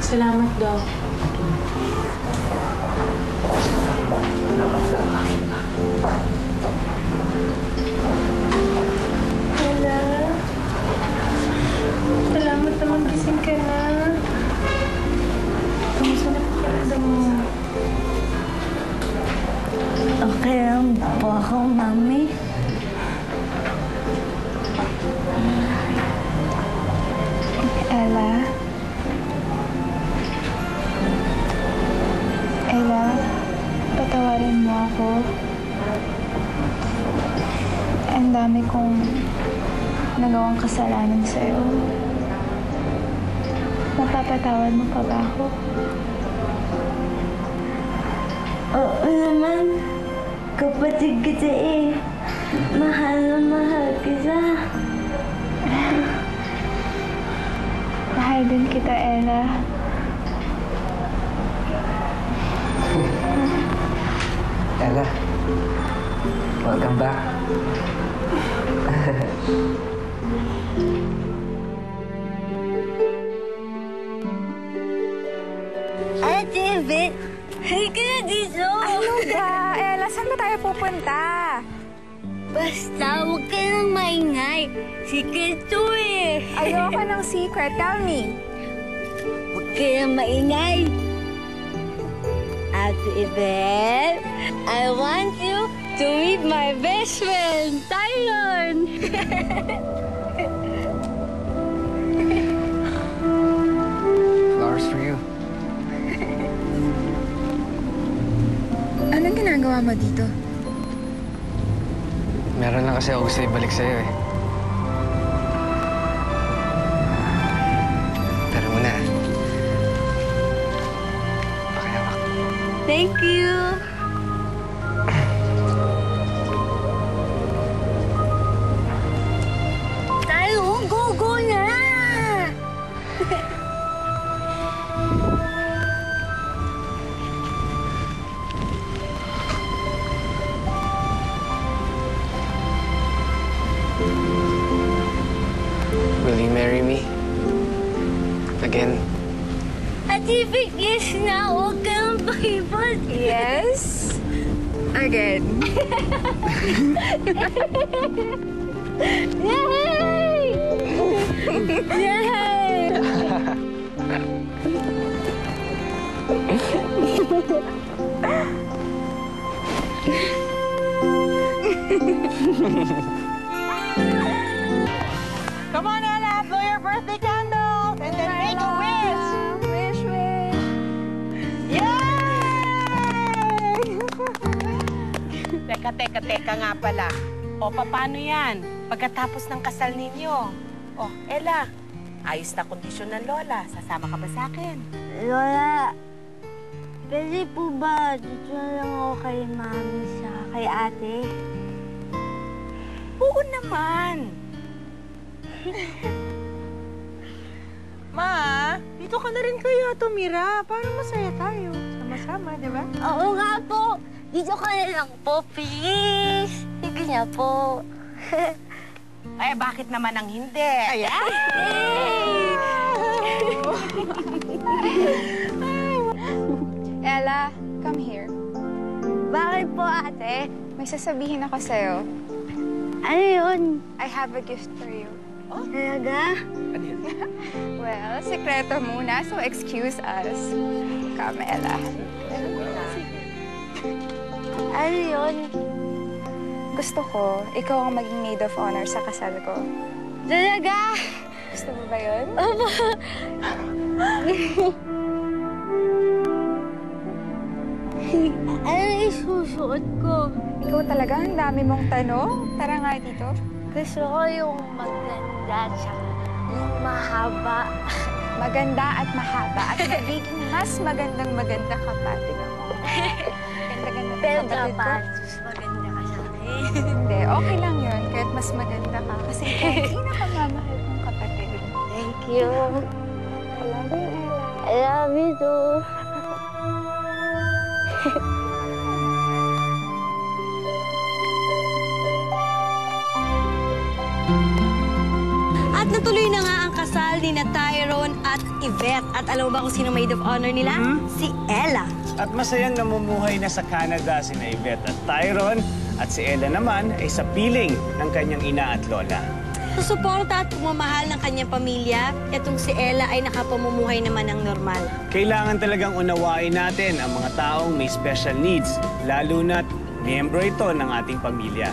Salamat, Doc. Ella. Salamat naman gising ka na. Kamusta na pakiramdam mo? Okay lang po ako, Mami. Ella? Ella, patawarin mo ako. Ang dami kong nagawang kasalanan sa'yo. Mapapatawad mo pa ba ako? Oo naman. Kapatid kita eh. Mahal na mahal kita. Mahal din kita, Ella. Ella, welcome back. Ate Beth, halika na dito. Ano ba? Ella, saan ba tayo pupunta? Basta, huwag ka nang maingay. Secret to eh. Ayoko ng secret. Tell me. Huwag ka nang maingay. Ate Beth, I want you to meet my best friend, Tyron. Flowers for you. Anong ginagawa mo dito? Meron lang kasi ako gusto ibalik sa'yo eh. Pero muna. Pakihawak. Thank you. Tyron, go na! Will you marry me? Again? Ate Vic, yes na. Huwag ka nang pakipot. Yes? Again. Yay! Yay! Come on, Ella, blow your birthday candles and then make a wish. Wish, wish. Yay! Teka nga pala. O, paano yan? Pagkatapos ng kasal ninyo. O, Ella, ayos na kondisyon ng Lola. Sasama ka ba sa akin? Lola, pwede po ba dito na lang ako kay Mami sa kay ate? Oo naman. Ma, dito ka na rin kaya tumira para masaya tayo. Sama-sama, di ba? Oo nga po. Dito ka na lang po, please. Sige na po. Ay, bakit naman ang hindi? Ayan. Ella, come here. Bakit po, ate? May sasabihin ako sa'yo. Ano yun? I have a gift for you. Oh? Talaga? Well, sekreto muna, so excuse us. Come, Ella. Ano yun? Gusto ko, ikaw ang maging maid of honor sa kasal ko. Talaga? Gusto mo ba yun? Opo. Ano isusuot ko? Ikaw talaga, ang dami mong tanong. Tara nga dito. Gusto ko yung maganda tsaka yung mahaba. Maganda at mahaba at magiging mas magandang-maganda ka pa. Tingnan mo. Ganda-ganda Pero ng kapatid ko. dapat mas maganda ka sa akin. Hindi, okay lang yun. Kahit mas maganda ka. Kasi ikaw ang pinakamamahal kong kapatid. Thank you. I love you, Ella. I love you too. At natuloy na nga ang kasal ni ni Tyrone at Yvette. At alam mo ba kung sino maid of honor nila? Si Ella. At masayang namumuhay na sa Canada si Yvette at Tyrone at si Ella naman ay sa piling ng kanyang ina at lola. Sa suporta at pumamahal ng kanyang pamilya, itong si Ella ay nakapamumuhay naman ng normal. Kailangan talagang unawain natin ang mga taong may special needs, lalo na't miyembro ito ng ating pamilya.